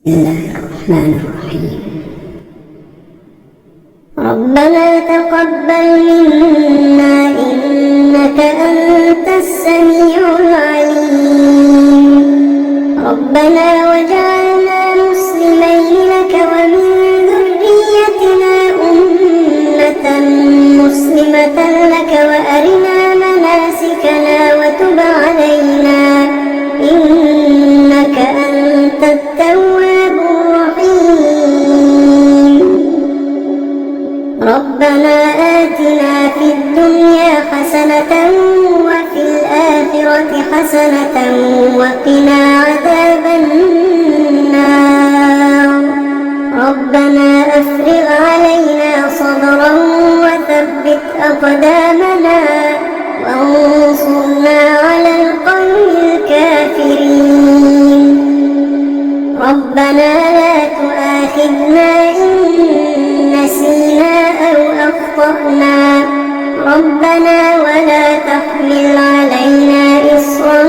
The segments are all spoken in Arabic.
بسم الله الرحمن الرحيم. ربنا تقبل منا إنك أنت السميع العليم. ربنا واجعلنا مسلمين لك ومن ذريتنا أمة مسلمة لك وأرنا مناسكنا وتب علينا إنك أنت التواب الرحيم. ربنا آتنا في الدنيا حسنة وفي الآخرة حسنة وقنا عذاب النار. ربنا أفرغ علينا صبرا وثبت أقدامنا وانصرنا على القوم الكافرين. ربنا لا تؤاخذنا إن نسينا أو أخطأنا. ربنا ولا تحمل علينا إصرا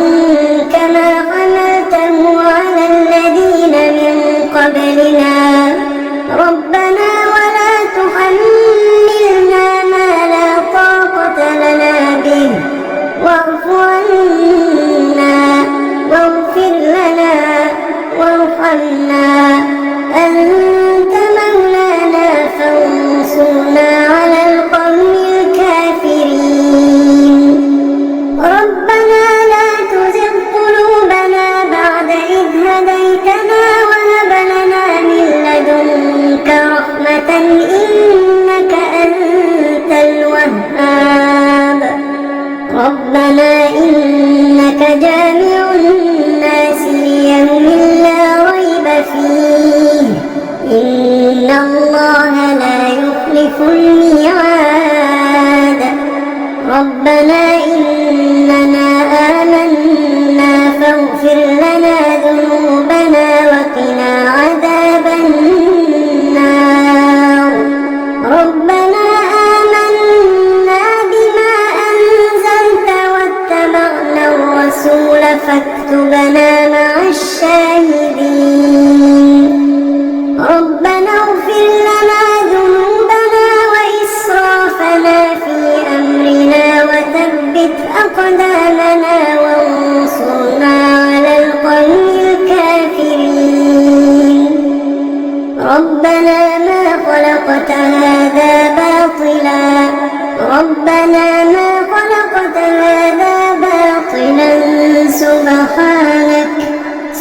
كما حملته على الذين من قبلنا. ربنا ولا تحملنا ما لا طاقة لنا به واعف عنا واغفر لنا وارحمنا أنت مولانا فانصرنا على القوم الكافرين. ربنا لا تزغ قلوبنا بعد إذ هديتنا وهب لنا من لدنك رحمة إنك أنت الوهاب. ربنا إنك جامع الناس ليوم لا ريب فيه إن الله لا يخلف الميعاد. ربنا إننا آمنا فاغفر لنا ذنوبنا وقنا عذاب النار. ربنا آمنا بما أنزلت واتبعنا الرسول فاكتبنا مع الشاهدين. ربنا اغفر لنا ذنوبنا وإسرافنا في أمرنا وثبت أقدامنا وانصرنا على القوم الكافرين. ربنا ما خلقت هذا باطلا. ربنا ما خلقت هذا باطلا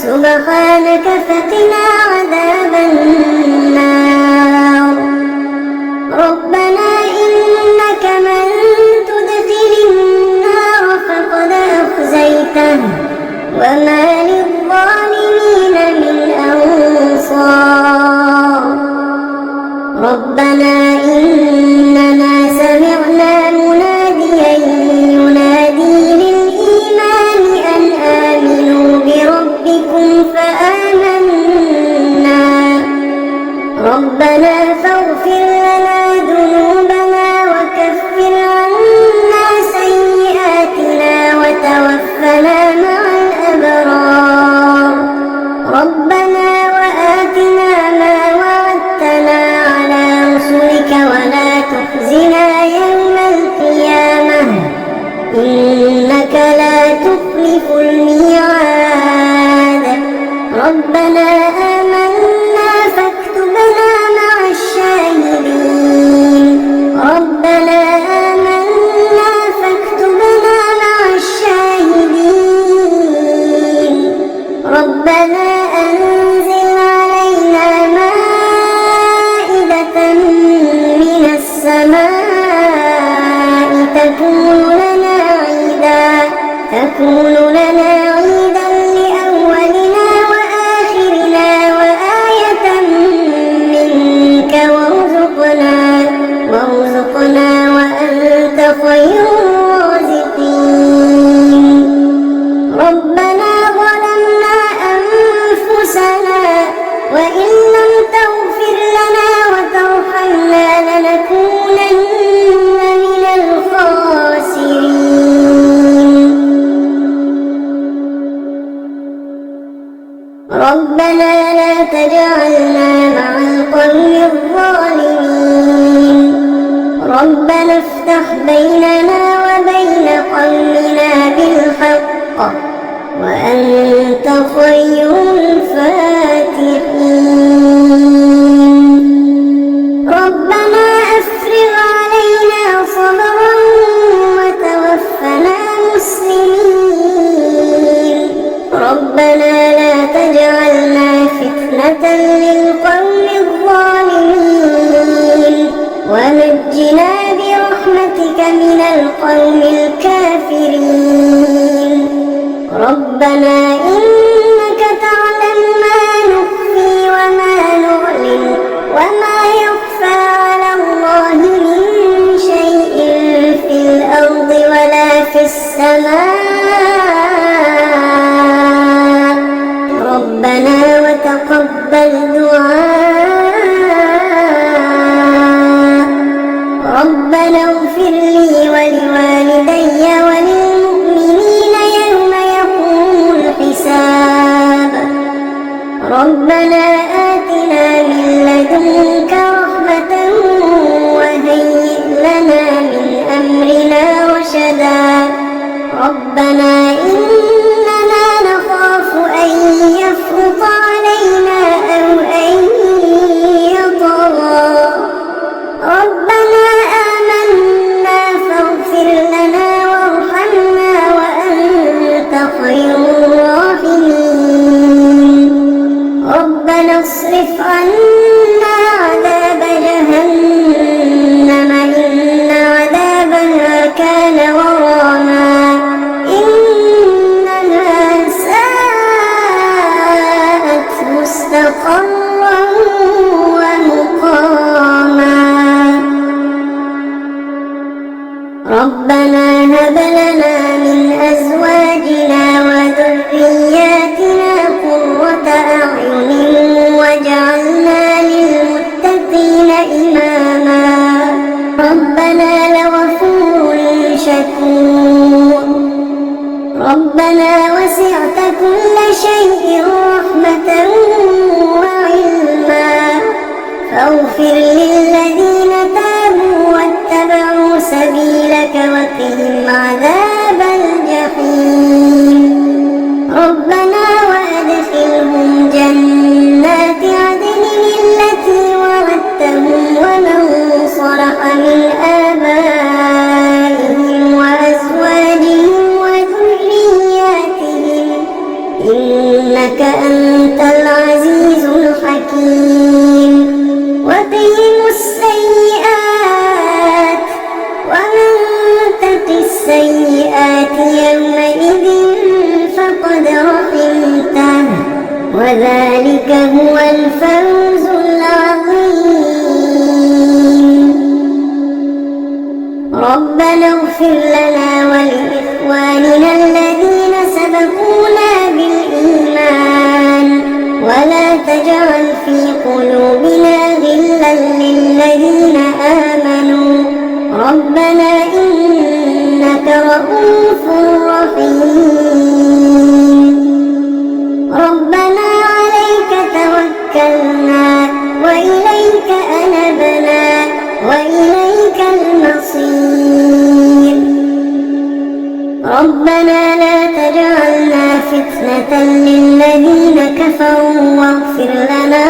سبحانك فقنا عذاب النار. ربنا إنك من تدخل النار فقد أخزيته وما للظالمين من أنصار. ربنا إننا سمعنا مناديا ينادي للإيمان أن آمنوا بربكم فآمنا. ربنا فاغفر لنا ذنوبنا وكفر عنا سيئاتنا وتوفنا مع الأبرار. ربنا وآتنا ما وعدتنا على رسلك ولا تخزنا يوم القيامة إنك لا تخلف الميعاد. ربنا آمنا فاكتبنا مع الشاهدين. تجعلنا مع القوم الظالمين ربنا افتح بيننا وبين قومنا بالحق وأنت خير الفاتحين ربنا أفرغ علينا صبرا وتوفنا مسلمين ربنا لا تجعلنا فتنة للقوم الظالمين ونجنا برحمتك من القوم الكافرين ربنا إنك تعلم ما نخفي وما نعلن وما يخفى على الله من شيء في الأرض ولا في السماء ربنا وتقبل دعاء ربنا اغفر لي ولوالدي وللمؤمنين يوم يقوم الحساب ربنا آتنا من لدنك رحمة وهيئ لنا من أمرنا رشدا ربنا إننا نخاف أن يفرط علينا أو أن يطغى ربنا آمنا فاغفر لنا وارحمنا وأنت خير الراحمين ربنا اصرف عنا عذاب جهنم إن عذابها كان غراما إنها ساءت مستقرا ومقاما ربنا هب لنا من أزواجنا وذرياتنا قرة أعين واجعلنا للمتقين إماما ربنا لغفور شكور ربنا وسعت كل شيء رحمة وعلما فاغفر للذين تابوا واتبعوا سبيلك وقهم عذاب الجحيم ربنا وأدخلهم جنات عدن التي وعدتهم ومن صلح من آبائهم وأزواجهم وذرياتهم إنك أنت العزيز الحكيم وقهم السيئات ومن تق السيئات يومئذ فقد رحمته وذلك هو الفوز العظيم ربنا اغفر لنا ولإخواننا الذين سبقونا بالإيمان ولا تجعل في قلوبنا غلا للذين آمنوا ربنا إنك رؤوف رحيم ربنا عليك توكلنا وإليك أنبنا وإليك المصير ربنا لا تجعلنا فتنة للذين كفروا واغفر لنا